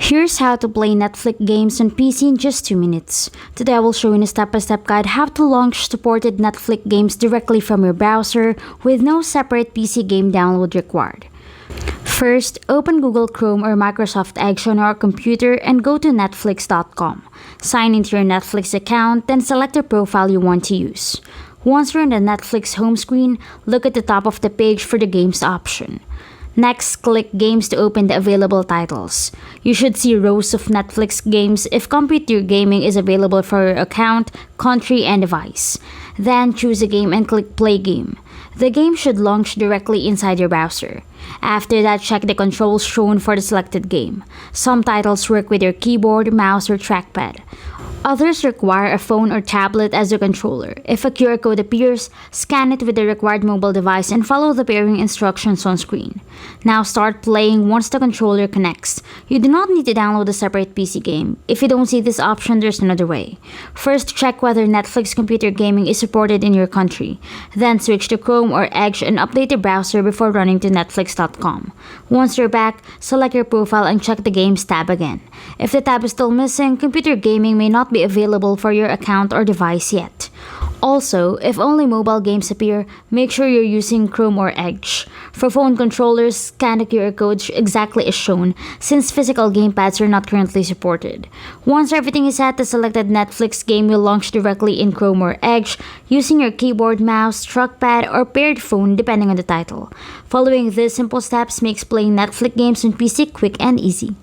Here's how to play Netflix games on PC in just 2 minutes. Today I will show you in a step-by-step guide how to launch supported Netflix games directly from your browser with no separate PC game download required. First, open Google Chrome or Microsoft Edge on your computer and go to netflix.com. Sign into your Netflix account, then select the profile you want to use. Once you're on the Netflix home screen, look at the top of the page for the Games option. Next, click Games to open the available titles. You should see rows of Netflix games if Computer Gaming is available for your account, country, and device. Then choose a game and click Play Game. The game should launch directly inside your browser. After that, check the controls shown for the selected game. Some titles work with your keyboard, mouse, or trackpad. Others require a phone or tablet as a controller. If a QR code appears, scan it with the required mobile device and follow the pairing instructions on screen. Now start playing once the controller connects. You do not need to download a separate PC game. If you don't see this option, there's another way. First, check whether Netflix Computer Gaming is supported in your country. Then switch to Chrome or Edge and update the browser before running to netflix.com. Once you're back, select your profile and check the Games tab again. If the tab is still missing, Computer Gaming may not be available for your account or device yet. Also, if only mobile games appear, make sure you're using Chrome or Edge. For phone controllers, scan the QR code exactly as shown, since physical gamepads are not currently supported. Once everything is set, the selected Netflix game will launch directly in Chrome or Edge using your keyboard, mouse, trackpad, or paired phone depending on the title. Following these simple steps makes playing Netflix games on PC quick and easy.